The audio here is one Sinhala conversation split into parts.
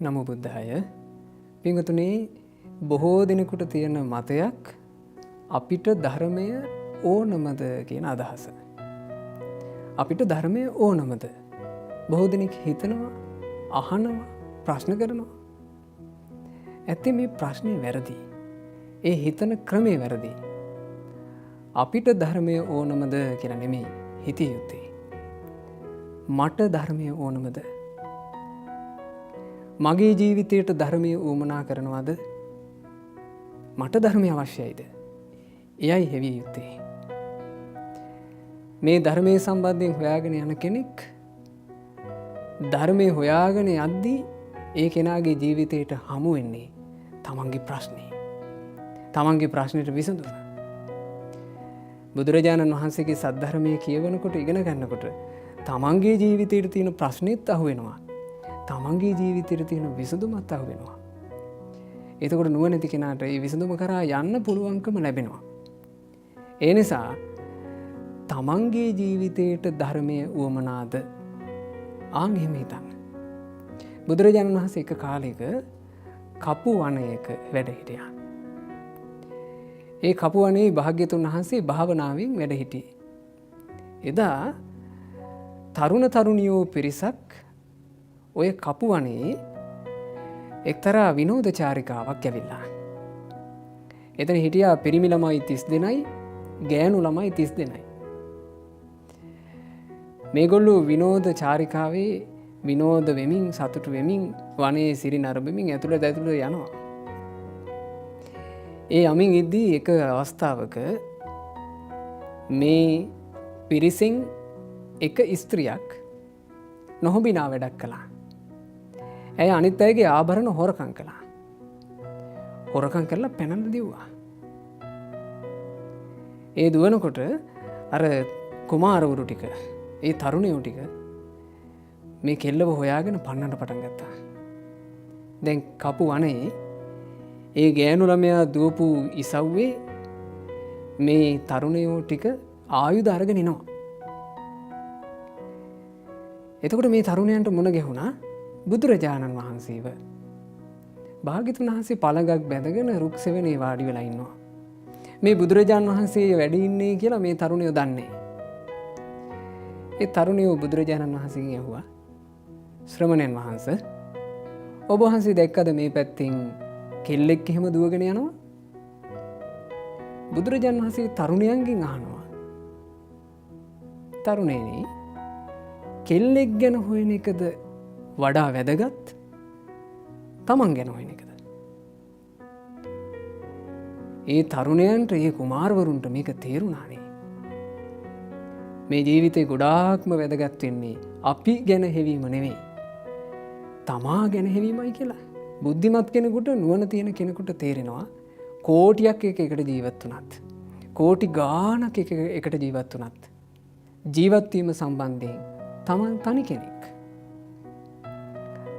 නමෝ බුද්ධාය. පින්වතුනි, බොහෝ දිනෙකට තියෙන මතයක් අපිට ධර්මය ඕනමද කියන අදහස. අපිට ධර්මය ඕනමද? බොහෝ දෙනෙක් හිතනවා, අහනවා, ප්‍රශ්න කරනවා. ඇත්තේ මේ ප්‍රශ්නේ වැරදි. ඒ හිතන ක්‍රමේ වැරදි. අපිට ධර්මය ඕනමද කියලා නෙමෙයි හිතිය යුත්තේ. මට ධර්මය ඕනමද? මගේ ජීවිතයට ධර්මය ඌමනා කරනවාද? මට ධර්මය අවශ්‍යයිද? එයයි හෙවිය යුත්තේ. මේ ධර්මය සම්බන්ධයෙන් හොයාගෙන යන කෙනෙක් ධර්මය හොයාගෙන යද්දී ඒ කෙනාගේ ජීවිතයට හමු වෙන්නේ තමන්ගේ ප්‍රශ්නේ. තමන්ගේ ප්‍රශ්නයට විසඳුම. බුදුරජාණන් වහන්සේගේ සද්ධර්මය කියවනකොට ඉගෙන ගන්නකොට තමන්ගේ ජීවිතයට තියෙන ප්‍රශ්නෙත් අහුවෙනවා. තමන්ගේ ජීවිතයට තියෙන විසඳුමත් අහුවෙනවා. එතකොට නුවණැති කෙනාට මේ විසඳුම කරා යන්න පුළුවන්කම ලැබෙනවා. ඒ නිසා තමන්ගේ ජීවිතයට ධර්මය උවමනාද? ආන් එහෙම හිතන්න. බුදුරජාණන් වහන්සේ එක කාලයක කපු වනයක වැඩ හිටියා. ඒ කපු වනයේ භාග්‍යතුන් වහන්සේ භාවනාවෙන් වැඩ හිටියේ. එදා තරුණ තරුණියෝ පිරිසක් ඔය කපු වනයේ එක්තරා විනෝද චාරිකාවක් ඇවිල්ලා. එතන හිටියා පිරිමි ළමයි 30 දෙනයි, ගෑනු ළමයි 30 දෙනයි. මේගොල්ලෝ විනෝද චාරිකාවේ විනෝද වෙමින් සතුටු වෙමින් වනයේ සිරි නරඹමින් ඇතුළට යනවා. ඒ යමින් ඉද්දී එක අවස්ථාවක මේ පිරිසෙන් එක ස්ත්‍රියක් නොහොබිනා වැඩක් කළා. ඇය අනිත් අයගේ ආභරණ හොරකම් කළා. හොරකම් කරලා පැනලා දිව්වා. ඒ දුවනකොට අර කුමාරවරු ටික, ඒ තරුණයෝ ටික මේ කෙල්ලව හොයාගෙන පන්නන්න පටන් ගත්තා. දැන් කපු වනයේ ඒ ගෑනු ළමයා දුවපු ඉසව්වේ මේ තරුණයෝ ටික ආයුධ අරගෙන එනවා. එතකොට මේ තරුණයන්ට මුණ ගැහුණා බුදුරජාණන් වහන්සේව. භාග්‍යතුන් වහන්සේ පළඟක් බැඳගෙන රුක් සෙවණේ වාඩි වෙලා ඉන්නවා. මේ බුදුරජාණන් වහන්සේ වැඩ ඉන්නේ කියලා මේ තරුණයෝ දන්නේ. ඒ තරුණයෝ බුදුරජාණන් වහන්සේගෙන් ඇහුවා, ශ්‍රමණයන් වහන්සේ, ඔබ වහන්සේ දැක්කද මේ පැත්තෙන් කෙල්ලෙක් එහෙම දුවගෙන යනවා? බුදුරජාණන් වහන්සේ තරුණයන්ගෙන් අහනවා, තරුණේනි, කෙල්ලෙක් ගැන හොයන එකද වඩා වැදගත්, තමන් ගැන හොයන එකද? ඒ තරුණයන්ට, ඒ කුමාරවරුන්ට මේක තේරුණානේ. මේ ජීවිතේ ගොඩාක්ම වැදගත් වෙන්නේ අපි ගැන හෙවීම නෙවෙයි, තමා ගැන හෙවීමයි කියලා. බුද්ධිමත් කෙනෙකුට, නුවණ තියෙන කෙනෙකුට තේරෙනවා කෝටියක් එකට ජීවත් වුණත්, කෝටි ගාණක් එකට ජීවත් වුණත් ජීවත් වීම සම්බන්ධයෙන් තමන් තනි කෙනෙක්.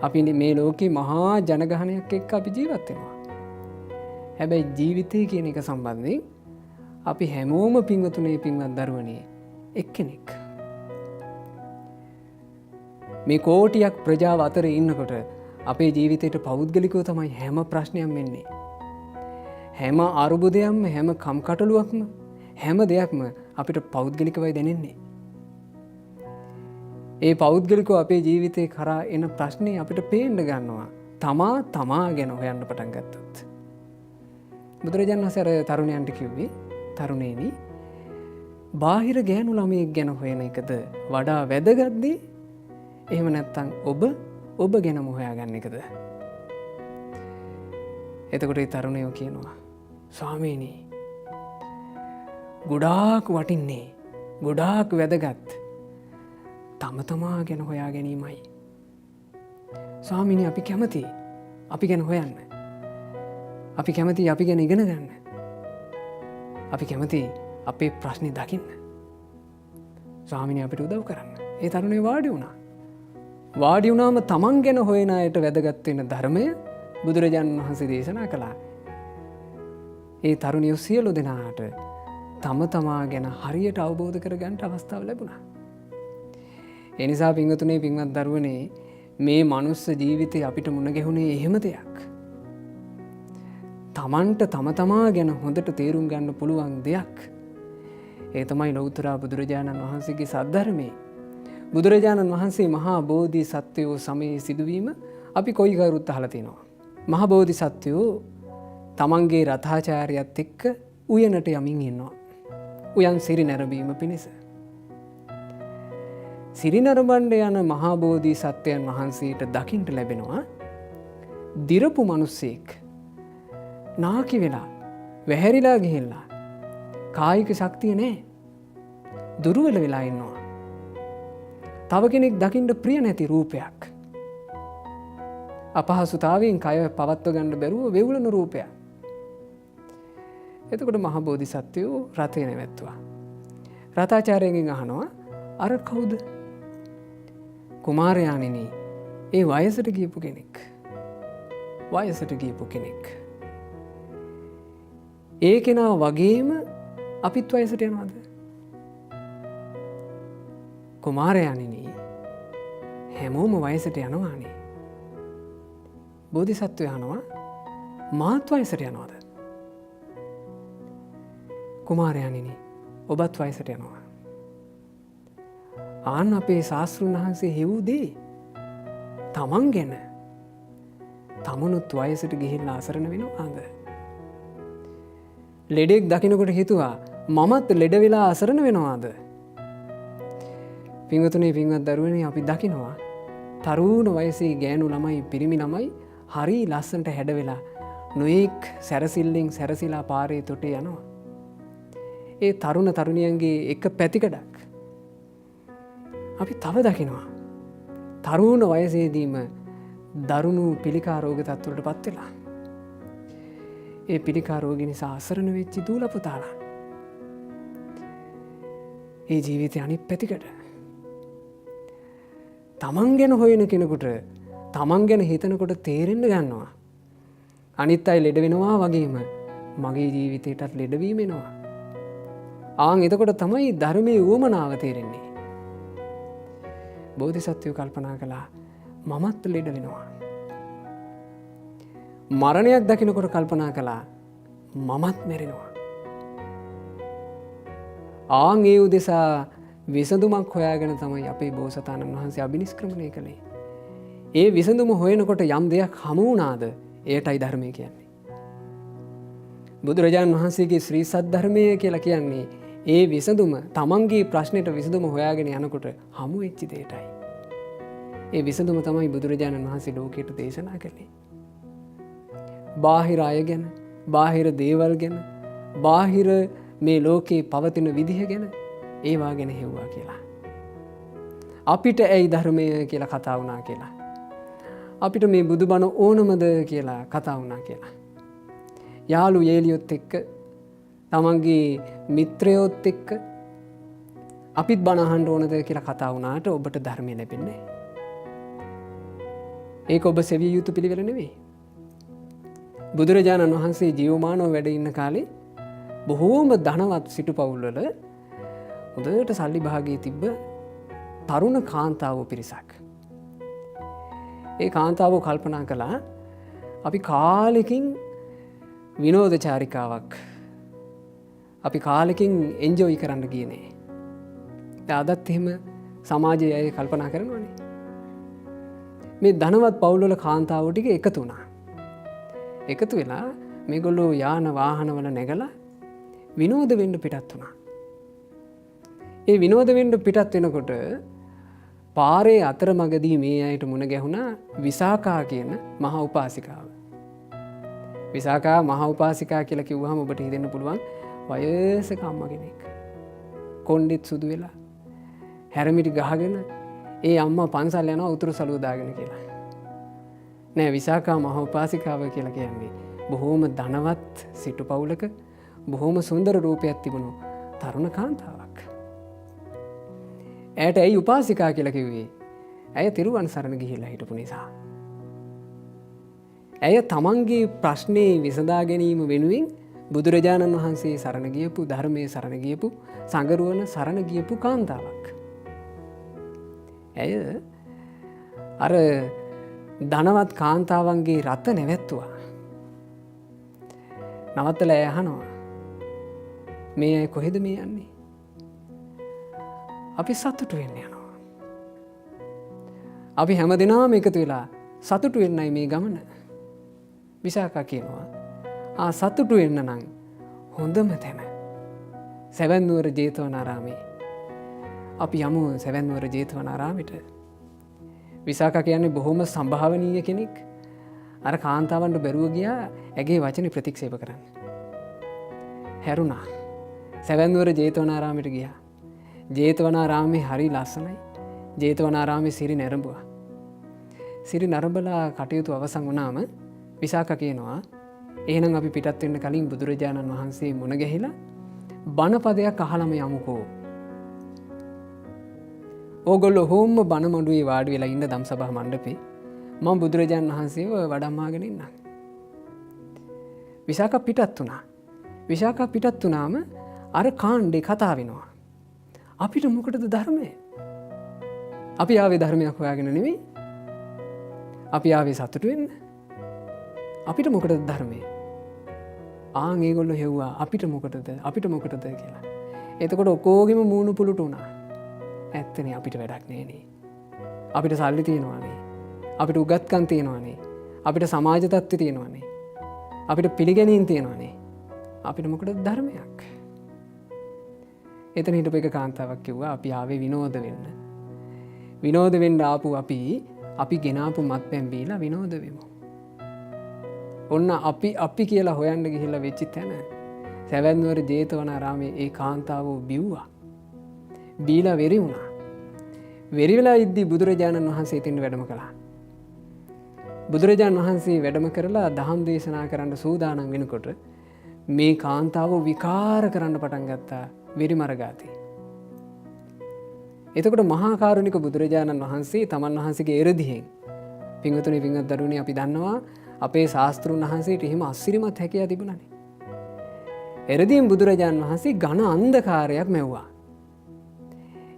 අපි මේ ලෝකේ මහා ජනගහනයක් එක්ක අපි ජීවත් වෙනවා. හැබැයි ජීවිතය කියන එක සම්බන්ධයෙන් අපි හැමෝම පින්වතුනේ, පින්වත් දරුවනේ, එක්කෙනෙක්. මේ කෝටියක් ප්‍රජාව අතරේ ඉන්නකොට අපේ ජීවිතයට පෞද්ගලිකව තමයි හැම ප්‍රශ්නයක්ම එන්නේ. හැම අරුබුදයක්ම, හැම කම්කටොළුවක්ම, හැම දෙයක්ම අපිට පෞද්ගලිකවයි දැනෙන්නේ. ඒ පෞද්ගලිකව අපේ ජීවිතේ කරා එන ප්‍රශ්නේ අපිට පේන්න ගන්නවා තමා ගැන හොයන්න පටන් ගත්තොත්. බුදුරජාණන් වහන්සේ අර තරුණයන්ට කිව්වේ, තරුණේනි, බාහිර ගෑනු ළමයෙක් ගැන හොයන එකද වඩා වැදගත් දේ? එහෙම නැත්නම් ඔබ ගැනම හොයාගන්න එකද? එතකොට ඒ තරුණයෝ කියනවා, ස්වාමීනි, ගොඩාක් වටින්නේ, ගොඩාක් වැදගත් තම තමා ගැන හොයා ගැනීමයි. ස්වාමීනි, අපි කැමති අපි ගැන හොයන්න. අපි කැමති අපි ගැන ඉගෙන ගන්න. අපි කැමති අපේ ප්‍රශ්නේ දකින්න. ස්වාමීනි, අපිට උදව් කරන්න. ඒ තරුණයෝ වාඩි වුණා. වාඩි වුණාම තමන් ගැන හොයන අයට වැදගත් වෙන ධර්මය බුදුරජාණන් වහන්සේ දේශනා කළා. ඒ තරුණියෝ සියලු දෙනාට තම තමා ගැන හරියට අවබෝධ කරගන්න අවස්ථාව ලැබුණා. ඒ නිසා පින්වතුනේ, පින්වත් දරුවනේ, මේ මනුස්ස ජීවිතය අපිට මුණ ගැහුණේ එහෙම දෙයක්. තමන්ට තම තමා ගැන හොඳට තේරුම් ගන්න පුළුවන් දෙයක්. ඒ තමයි ලෞතර බුදුරජාණන් වහන්සේගේ සද්ධර්මයේ. බුදුරජාණන් වහන්සේ මහා බෝධි සත්වයෝ සමයේ සිදුවීම අපි කොයි කවුරුත් අහලා තියෙනවා. මහා බෝධි සත්වයෝ තමන්ගේ රථාචාර්යයත් එක්ක උයනට යමින් ඉන්නවා. උයන් සිරි නැරඹීම පිණිස. සිරි නරඹන්න යන මහා බෝධි සත්වයන් වහන්සේට දකින්න ලැබෙනවා දිරපු මිනිස්සෙක් නාකි වෙලා වැහැරිලා ගිහිල්ලා කායික ශක්තිය නැහැ. දුර්වල වෙලා ඉන්නවා. තව කෙනෙක් දකින්න ප්‍රිය නැති රූපයක්. අපහසුතාවයෙන් කය පවත්ව ගන්න බැරුව වෙවුලන රූපයක්. එතකොට මහා බෝධිසත්වයෝ රථය නැවැත්තුවා. රථාචාර්යගෙන් අහනවා අර කවුද? කුමාරයාණෙනි, ඒ වයසට ගියපු කෙනෙක්. වයසට ගියපු කෙනෙක්. ඒ කෙනා වගේම අපිත් වයසට යනවද? කුමාරයාණෙනි, හැමෝම වයසට යනවානේ. බෝධිසත්වය අහනවා මාත් වයසට යනවද? කුමාරයාණෙනි, ඔබත් වයසට යනවා. ආන් අපේ ශාස්ත්‍රඥ වහන්සේ හෙවූ දේ තමන් ගැන. තමනුත් වයසට ගිහිල්ලා අසරණ වෙනවාද? ලෙඩෙක් දකින්නකොට හිතුවා මමත් ලෙඩ වෙලා අසරණ වෙනවාද? පින්වතුනි, පින්වත් දරුවනේ, අපි දකිනවා තරුණ වයසේ ගෑනු ළමයි පිරිමි ළමයි හරි ලස්සනට හැඩ වෙලා නොඑක් සැරසිල්ලෙන් සැරසිලා පාරේ තොටේ යනවා. ඒ තරුණ තරුණියන්ගේ එක පැතිකඩක් අපි තව දකිනවා. තරුණ වයසේදීම දරුණු පිළිකා රෝග තත්ත්වවලට පත් වෙලා. ඒ පිළිකා රෝග නිසා අසරණ වෙච්ච දූල පුතාලා. ඒ ජීවිතේ අනිත් පැතිකඩ. තමන් ගැන හොයන කෙනෙකුට තමන් ගැන හිතනකොට තේරෙන්න ගන්නවා අනිත් අය ලෙඩ වෙනවා වගේම මගේ ජීවිතයටත් ලෙඩවීම එනවා. ආන් එතකොට තමයි ධර්මයේ උවමනාව තේරෙන්නේ. බෝධිසත්වයෝ කල්පනා කළා මමත් ලෙඩ වෙනවා. මරණයක් දකිනකොට කල්පනා කළා මමත් මැරෙනවා. ආන් ඒ උදෙසා විසඳුමක් හොයාගෙන තමයි අපේ බෝසතාණන් වහන්සේ අභිනිෂ්ක්‍රමණය කළේ. ඒ විසඳුම හොයනකොට යම් දෙයක් හමු වුණාද එයටයි ධර්මය කියන්නේ. බුදුරජාණන් වහන්සේගේ ශ්‍රී සද්ධර්මය කියලා කියන්නේ ඒ විසඳුම තමන්ගේ ප්‍රශ්නෙට විසඳුම හොයාගෙන යනකොට හමු වෙච්ච දෙයටයි. ඒ විසඳුම තමයි බුදුරජාණන් වහන්සේ ලෝකයට දේශනා කළේ. බාහිර අය ගැන, බාහිර දේවල් ගැන, බාහිර මේ ලෝකේ පවතින විදිහ ගැන ඒවා ගැන හෙව්වා කියලා. අපිට ඇයි ධර්මය කියලා කතා වුණා කියලා. අපිට මේ බුදුබණ ඕනමද කියලා කතා වුණා කියලා. යාළු යේලියොත් එක්ක, තමන්ගේ මිත්‍රයොත් එක්ක අපිත් බණ අහන්න ඕනද කියලා කතා වුණාට ඔබට ධර්මය ලැබෙන්නේ නැහැ. ඒක ඔබ සෙවිය යුතු පිළිවෙල නෙවෙයි. බුදුරජාණන් වහන්සේ ජීවමානව වැඩ ඉන්න කාලේ බොහෝම ධනවත් සිටු පවුල්වල හොඳට සල්ලි භාගයේ තිබ්බ තරුණ කාන්තාවෝ පිරිසක්. ඒ කාන්තාවෝ කල්පනා කළා අපි කාලෙකින් විනෝද චාරිකාවක් අපි කාලෙකින් එන්ජොයි කරන්න ගියේ නෑ. අදත් එහෙම සමාජයේ අය කල්පනා කරනවානේ. මේ ධනවත් පවුල්වල කාන්තාවෝ ටික එකතු වුණා. එකතු වෙලා මේගොල්ලෝ යාන වාහනවල නැගලා විනෝද වෙන්න පිටත් වුණා. ඒ විනෝද වෙන්න පිටත් වෙනකොට පාරේ අතරමඟදී මේ අයට මුණ ගැහුණා විසාකා කියන මහා උපාසිකාව. විසාකා මහා උපාසිකා කියලා කිව්වහම ඔබට හිතෙන්න පුළුවන් වයසක අම්මා කෙනෙක්. කොණ්ඩෙත් සුදු වෙලා හැරමිටි ගහගෙන ඒ අම්මා පන්සල් යනවා උතුරු සළුව දාගෙන කියලා. නෑ, විසාකා මහා උපාසිකාව කියලා කියන්නේ බොහෝම ධනවත් සිටු පවුලක බොහෝම සුන්දර රූපයක් තිබුණු තරුණ කාන්තාවක්. ඇයට ඇයි උපාසිකා කියලා කිව්වේ? ඇය තිරුවන් සරණ ගිහිල්ලා හිටපු නිසා. ඇය තමන්ගේ ප්‍රශ්නේ විසඳා ගැනීම වෙනුවෙන් බුදුරජාණන් වහන්සේ සරණ ගියපු, ධර්මයේ සරණ ගියපු, සංගරුවන සරණ ගියපු කාන්තාවක්. ඇය අර ධනවත් කාන්තාවන්ගේ රත නැවැත්තුවා. නවත්තලා ඇහනවා මේ අය කොහෙද මේ යන්නේ? අපි සතුටු වෙන්න යනවා. අපි හැම දෙනාම එකතු වෙලා සතුටු වෙන්නයි මේ ගමන. විසාකා කියනවා සතුටු වෙන්න නම් හොඳම තැන සැවැන්නුවර ජේතවනාරාමේ. අපි යමු සැවැන්නුවර ජේතවනාරාමෙට. විසාකා කියන්නේ බොහොම සම්භාවනීය කෙනෙක්. අර කාන්තාවන්ට බැරුව ගියා ඇගේ වචනේ ප්‍රතික්ෂේප කරන්න. හැරුණා. සැවැන්නුවර ජේතවනාරාමෙට ගියා. ජේතවනාරාමේ හරි ලස්සනයි. ජේතවනාරාමේ සිරි නැරඹුවා. සිරි නරඹලා කටයුතු අවසන් වුණාම විසාකා කියනවා එහෙනම් අපි පිටත් වෙන්න කලින් බුදුරජාණන් වහන්සේ මුණ ගැහිලා බණපදයක් අහලම යමුකෝ. ඕගොල්ලෝ හොම්ම බණ මඩුවේ වාඩි වෙලා ඉන්න ධම්සභා මණ්ඩපේ මම බුදුරජාණන් වහන්සේව වඩම්මාගෙන ඉන්නම්. විසාකා පිටත් වුණා. විසාකා පිටත් වුණාම අර කාණ්ඩේ කතා වෙනවා. අපිට මොකටද ධර්මය? අපි ආවේ ධර්මයක් හොයාගෙන නෙවෙයි. අපි ආවේ සතුටු වෙන්න. අපිට මොකටද ධර්මය? ඒගොල්ලෝ හෙව්වා අපිට මොකටද කියලා. එතකොට ඔකෝගෙම මූණු පුලුට වුණා. ඇත්තනේ අපිට වැඩක් නෑනේ. අපිට සල්ලි තියෙනවානේ. අපිට උගත්කම් තියෙනවානේ. අපිට සමාජ තත්ත්වය තියෙනවානේ. අපිට පිළිගැනීම් තියෙනවානේ. අපිට මොකටද ධර්මයක්? එතන හිටපු එක කාන්තාවක් කිව්වා අපි ආවේ විනෝද වෙන්න. විනෝද වෙන්න ආපු අපි ගෙනාපු මත්පැන් බීලා විනෝද වෙමු. ඔන්න අපි කියලා හොයන්න ගිහිල්ලා වෙච්ච තැන සැවැන්නුවර ජේතවනාරාමේ ඒ කාන්තාවෝ බිව්වා. බීලා වෙරි වුණා. වෙරි වෙලා ඉද්දි බුදුරජාණන් වහන්සේ ඉතින් වැඩම කළා. බුදුරජාණන් වහන්සේ වැඩම කරලා දහම් දේශනා කරන්න සූදානම් වෙනකොට මේ කාන්තාවෝ විකාර කරන්න පටන් ගත්තා වෙරි මරගාතේ. එතකොට මහා කාරුණික බුදුරජාණන් වහන්සේ තමන් වහන්සේගේ එරදිහෙන් පින්වතුනි පින්වත් දරුවනේ අපි දන්නවා අපේ ශාස්ත්‍රුන් වහන්සේට එහෙම අසිරිමත් හැකියාව තිබුණානේ. එරදීන් බුදුරජාණන් වහන්සේ ඝන අන්ධකාරයක් මැව්වා.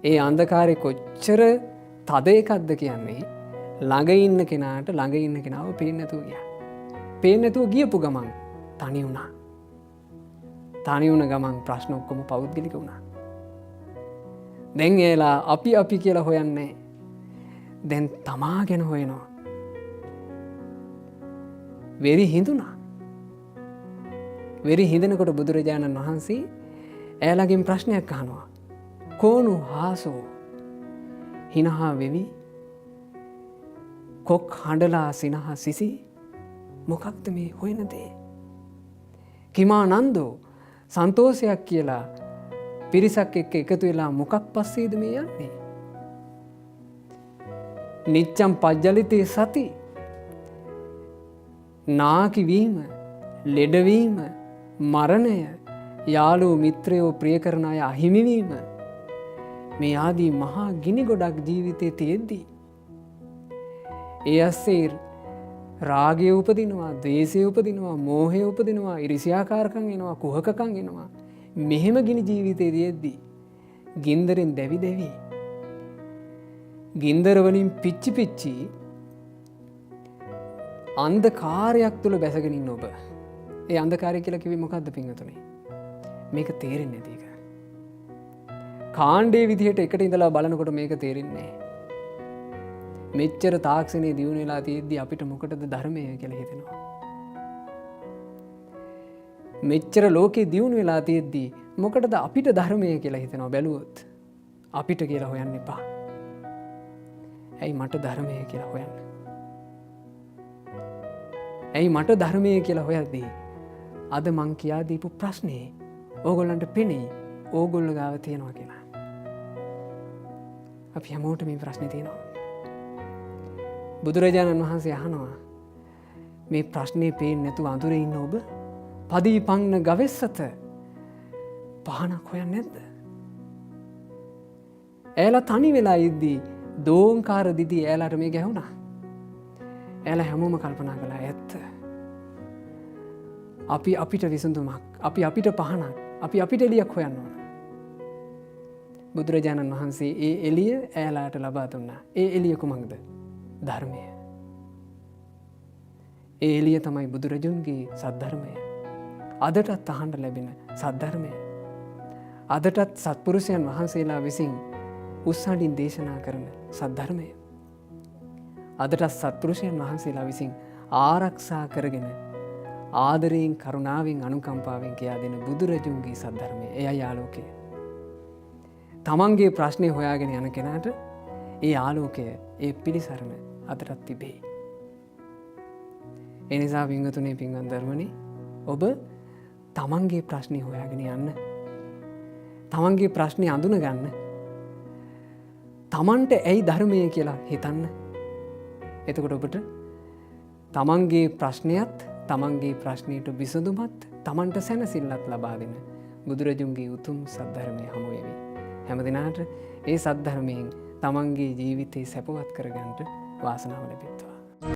ඒ අන්ධකාරය කොච්චර තද එකක්ද කියන්නේ ළඟ ඉන්න කෙනාව පේන්නේ නැතුව ගියා. පේන්නේ නැතුව ගියපු ගමන් තනි වුණා. තනි වුණ ගමන් ප්‍රශ්න ඔක්කොම පෞද්ගලික වුණා. දැන් එලා අපි කියලා හොයන්නේ. දැන් තමා ගැන හොයනවා. වෙරි හිඳුණා. වෙරි හිඳනකොට බුදුරජාණන් වහන්සේ එයාලගෙන් ප්‍රශ්නයක් අහනවා. කෝණු හාසෝ හිනහා වෙවි කොක් හඬලා සිනහා සිසි මොකක්ද මේ හොයන දේ? කිමා නන්දෝ සන්තෝෂයක් කියලා පිරිසක් එක්ක එකතු වෙලා මොකක් පස්සේද මේ යන්නේ? නිච්ඡම් පජ්ජලිතේ සති නාකිවීම, ලෙඩවීම, මරණය, යාළුවෝ මිත්‍රයෝ ප්‍රිය කරන අය අහිමිවීම මේ ආදී මහා ගිනි ගොඩක් ජීවිතේ තියෙද්දී ඒ ඇස්සේ රාගය උපදිනවා, ද්වේෂය උපදිනවා, මෝහය උපදිනවා, ඉරිසියාකාරකම් එනවා, කුහකකම් එනවා. මෙහෙම ගිනි ජීවිතේ තියෙද්දී ගින්දරෙන් දැවි ගින්දර වලින් පිච්චි අන්ධකාරයක් තුල බැසගෙන ඉන්න ඔබ. ඒ අන්ධකාරය කියලා කිව්වේ මොකද්ද පින්වතුනි? මේක තේරෙන්නේ නැති එක. කාණ්ඩේ විදිහට එකට ඉඳලා බලනකොට මේක තේරෙන්නේ නැහැ. මෙච්චර තාක්ෂණයේ දියුණු වෙලා තියෙද්දි අපිට මොකටද ධර්මය කියලා හිතෙනවා. මෙච්චර ලෝකේ දියුණු වෙලා තියෙද්දි මොකටද අපිට ධර්මය කියලා හිතෙනවා බැලුවොත්. අපිට කියලා හොයන්න එපා. ඇයි මට ධර්මය කියලා හොයන්න? ඇයි මට ධර්මය කියලා හොයද්දී අද මං කියා දීපු ප්‍රශ්නේ ඕගොල්ලන්ට පෙනේ ඕගොල්ලෝ ගාව තියෙනවා කියලා. අපි හැමෝටම මේ ප්‍රශ්නේ තියෙනවා. බුදුරජාණන් වහන්සේ අහනවා මේ ප්‍රශ්නේ පේන්නේ නැතුව අඳුරේ ඉන්න ඔබ පදීපන්න ගවෙස්සත පහනක් හොයන්නේ නැද්ද? ඈලා තනි වෙලා ඉද්දී දෝංකාර දිදී ඈලාට මේ ගැහුණා. ඈලා හැමෝම කල්පනා කළා ඇත්ත. අපි අපිට විසඳුමක්, අපි අපිට පහනක්, අපි අපිට එළියක් හොයන්න ඕන. බුදුරජාණන් වහන්සේ ඒ එළිය ඈලාට ලබා දුන්නා. ඒ එළිය කුමක්ද? ධර්මය. ඒ එළිය තමයි බුදුරජුන්ගේ සද්ධර්මය. අදටත් අහන්න ලැබෙන සද්ධර්මය. අදටත් සත්පුරුෂයන් වහන්සේලා විසින් උස්සහඬින් දේශනා කරන සද්ධර්මය. අදටත් සත්පුරුෂයන් වහන්සේලා විසින් ආරක්ෂා කරගෙන ආදරයෙන් කරුණාවෙන් අනුකම්පාවෙන් කියා දෙන බුදුරජුන්ගේ සද්ධර්මය. එයයි ආලෝකය. තමන්ගේ ප්‍රශ්නය හොයාගෙන යන කෙනාට ඒ ආලෝකය, ඒ පිළිසරණ අදටත් තිබේ. එනිසා පින්වතුනි, පින්වත් ධර්මනි, ඔබ තමන්ගේ ප්‍රශ්නය හොයාගෙන යන්න. තමන්ගේ ප්‍රශ්නය අඳුන ගන්න. තමන්ට ඇයි ධර්මය කියලා හිතන්න. එතකොට ඔබට තමන්ගේ ප්‍රශ්නයත්, තමන්ගේ ප්‍රශ්නයට විසඳුමත්, තමන්ට සැනසිල්ලත් ලබා දෙන බුදුරජුන්ගේ උතුම් සද්ධර්මය හමු වේවි. හැම දිනාට ඒ සද්ධර්මයෙන් තමන්ගේ ජීවිතේ සැපවත් කරගන්නට වාසනාව ලැබෙත්වා.